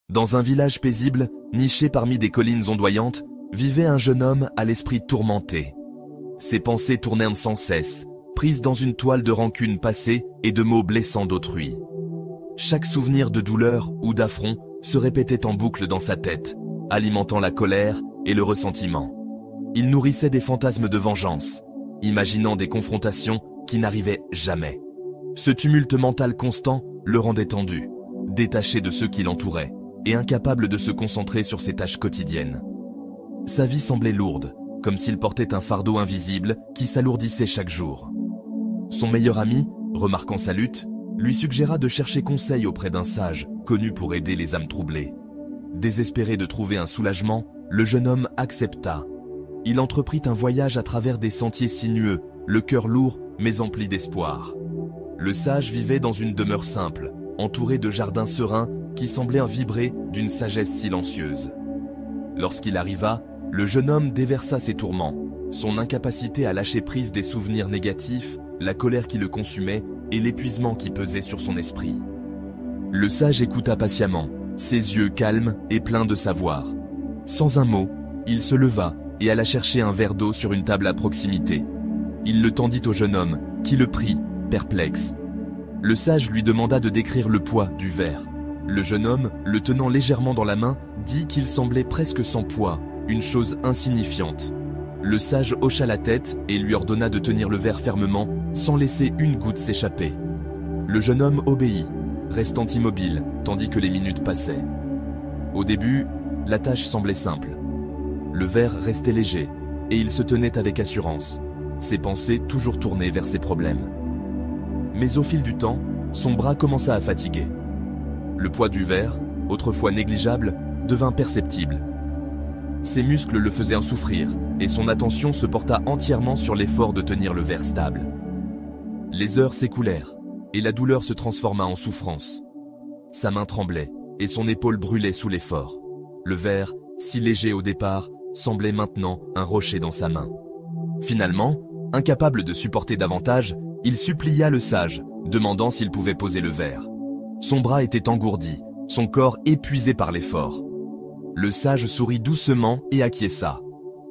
Dans un village paisible, niché parmi des collines ondoyantes, vivait un jeune homme à l'esprit tourmenté. Ses pensées tournaient sans cesse, prises dans une toile de rancune passée et de mots blessants d'autrui. Chaque souvenir de douleur ou d'affront se répétait en boucle dans sa tête, alimentant la colère et le ressentiment. Il nourrissait des fantasmes de vengeance, imaginant des confrontations qui n'arrivaient jamais. Ce tumulte mental constant le rendait tendu, détaché de ceux qui l'entouraient et incapable de se concentrer sur ses tâches quotidiennes. Sa vie semblait lourde, comme s'il portait un fardeau invisible qui s'alourdissait chaque jour. Son meilleur ami, remarquant sa lutte, lui suggéra de chercher conseil auprès d'un sage, connu pour aider les âmes troublées. Désespéré de trouver un soulagement, le jeune homme accepta. Il entreprit un voyage à travers des sentiers sinueux, le cœur lourd mais empli d'espoir. Le sage vivait dans une demeure simple, entouré de jardins sereins qui semblaient vibrer d'une sagesse silencieuse. Lorsqu'il arriva, le jeune homme déversa ses tourments, son incapacité à lâcher prise des souvenirs négatifs, la colère qui le consumait et l'épuisement qui pesait sur son esprit. Le sage écouta patiemment, ses yeux calmes et pleins de savoir. Sans un mot, il se leva et alla chercher un verre d'eau sur une table à proximité. Il le tendit au jeune homme, qui le prit, perplexe. Le sage lui demanda de décrire le poids du verre. Le jeune homme, le tenant légèrement dans la main, dit qu'il semblait presque sans poids, une chose insignifiante. Le sage hocha la tête et lui ordonna de tenir le verre fermement, sans laisser une goutte s'échapper. Le jeune homme obéit, restant immobile, tandis que les minutes passaient. Au début, la tâche semblait simple. Le verre restait léger, et il se tenait avec assurance, ses pensées toujours tournées vers ses problèmes. Mais au fil du temps, son bras commença à fatiguer. Le poids du verre, autrefois négligeable, devint perceptible. Ses muscles le faisaient en souffrir, et son attention se porta entièrement sur l'effort de tenir le verre stable. Les heures s'écoulèrent, et la douleur se transforma en souffrance. Sa main tremblait, et son épaule brûlait sous l'effort. Le verre, si léger au départ, semblait maintenant un rocher dans sa main. Finalement, incapable de supporter davantage, il supplia le sage, demandant s'il pouvait poser le verre. Son bras était engourdi, son corps épuisé par l'effort. Le sage sourit doucement et acquiesça.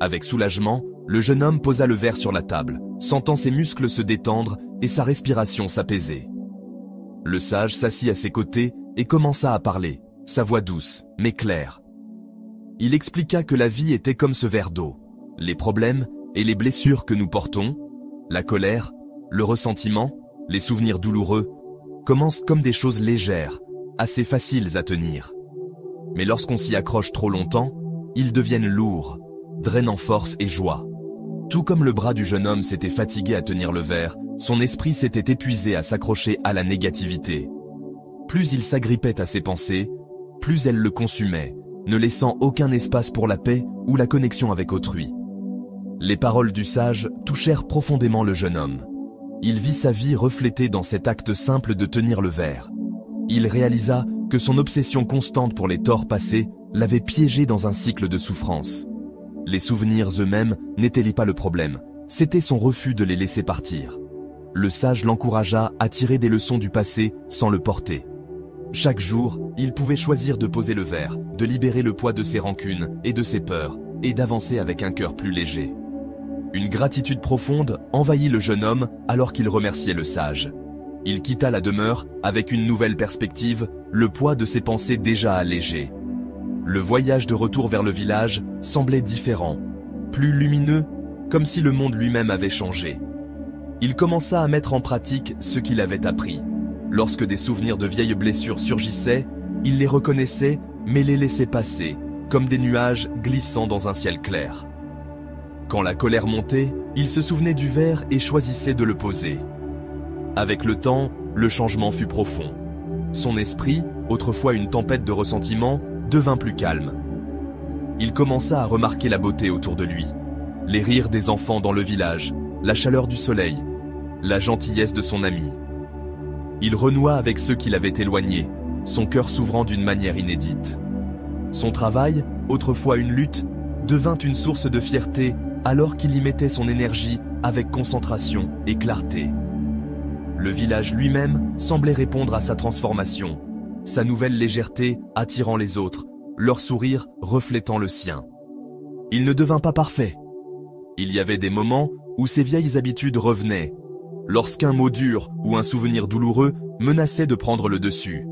Avec soulagement, le jeune homme posa le verre sur la table, sentant ses muscles se détendre et sa respiration s'apaiser. Le sage s'assit à ses côtés et commença à parler, sa voix douce, mais claire. Il expliqua que la vie était comme ce verre d'eau. Les problèmes et les blessures que nous portons, la colère, le ressentiment, les souvenirs douloureux, commencent comme des choses légères, assez faciles à tenir. Mais lorsqu'on s'y accroche trop longtemps, ils deviennent lourds, drainant force et joie. Tout comme le bras du jeune homme s'était fatigué à tenir le verre, son esprit s'était épuisé à s'accrocher à la négativité. Plus il s'agrippait à ses pensées, plus elles le consumaient, ne laissant aucun espace pour la paix ou la connexion avec autrui. Les paroles du sage touchèrent profondément le jeune homme. Il vit sa vie reflétée dans cet acte simple de tenir le verre. Il réalisa que son obsession constante pour les torts passés l'avait piégé dans un cycle de souffrance. Les souvenirs eux-mêmes n'étaient pas le problème, c'était son refus de les laisser partir. Le sage l'encouragea à tirer des leçons du passé sans le porter. Chaque jour, il pouvait choisir de poser le verre, de libérer le poids de ses rancunes et de ses peurs, et d'avancer avec un cœur plus léger. Une gratitude profonde envahit le jeune homme alors qu'il remerciait le sage. Il quitta la demeure avec une nouvelle perspective, le poids de ses pensées déjà allégé. Le voyage de retour vers le village semblait différent, plus lumineux, comme si le monde lui-même avait changé. Il commença à mettre en pratique ce qu'il avait appris. Lorsque des souvenirs de vieilles blessures surgissaient, il les reconnaissait mais les laissait passer, comme des nuages glissant dans un ciel clair. Quand la colère montait, il se souvenait du verre et choisissait de le poser. Avec le temps, le changement fut profond. Son esprit, autrefois une tempête de ressentiment, devint plus calme. Il commença à remarquer la beauté autour de lui. Les rires des enfants dans le village, la chaleur du soleil, la gentillesse de son ami. Il renoua avec ceux qui l'avaient éloigné, son cœur s'ouvrant d'une manière inédite. Son travail, autrefois une lutte, devint une source de fierté alors qu'il y mettait son énergie avec concentration et clarté. Le village lui-même semblait répondre à sa transformation. sa nouvelle légèreté attirant les autres, leur sourire reflétant le sien. Il ne devint pas parfait. Il y avait des moments où ses vieilles habitudes revenaient, lorsqu'un mot dur ou un souvenir douloureux menaçait de prendre le dessus.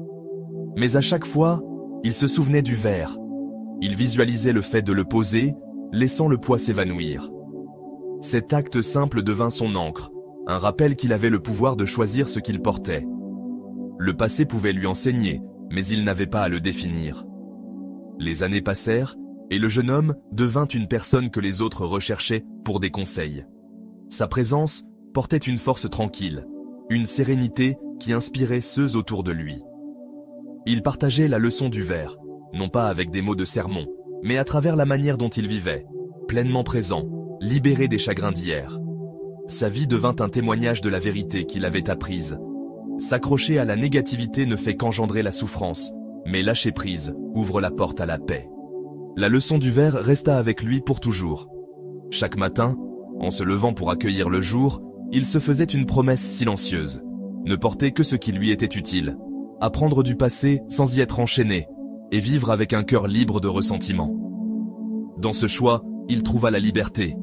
Mais à chaque fois, il se souvenait du verre. Il visualisait le fait de le poser, laissant le poids s'évanouir. Cet acte simple devint son encre, un rappel qu'il avait le pouvoir de choisir ce qu'il portait. Le passé pouvait lui enseigner, mais il n'avait pas à le définir. Les années passèrent, et le jeune homme devint une personne que les autres recherchaient pour des conseils. Sa présence portait une force tranquille, une sérénité qui inspirait ceux autour de lui. Il partageait la leçon du verre, non pas avec des mots de sermon, mais à travers la manière dont il vivait, pleinement présent, libéré des chagrins d'hier. Sa vie devint un témoignage de la vérité qu'il avait apprise. S'accrocher à la négativité ne fait qu'engendrer la souffrance, mais lâcher prise ouvre la porte à la paix. La leçon du verre resta avec lui pour toujours. Chaque matin, en se levant pour accueillir le jour, il se faisait une promesse silencieuse. Ne porter que ce qui lui était utile. Apprendre du passé sans y être enchaîné, et vivre avec un cœur libre de ressentiment. Dans ce choix, il trouva la liberté.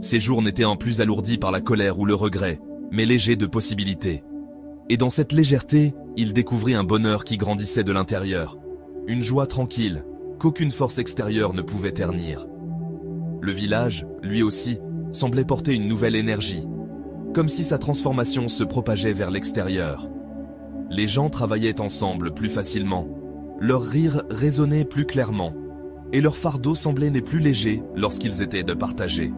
Ses jours n'étaient en plus alourdis par la colère ou le regret, mais légers de possibilités. Et dans cette légèreté, il découvrit un bonheur qui grandissait de l'intérieur. Une joie tranquille, qu'aucune force extérieure ne pouvait ternir. Le village, lui aussi, semblait porter une nouvelle énergie, comme si sa transformation se propageait vers l'extérieur. Les gens travaillaient ensemble plus facilement, leur rire résonnait plus clairement, et leur fardeau semblait n'est plus léger lorsqu'ils étaient de partager.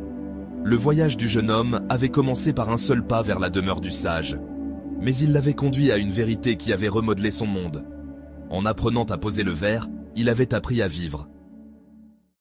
Le voyage du jeune homme avait commencé par un seul pas vers la demeure du sage, mais il l'avait conduit à une vérité qui avait remodelé son monde. En apprenant à poser le verre, il avait appris à vivre,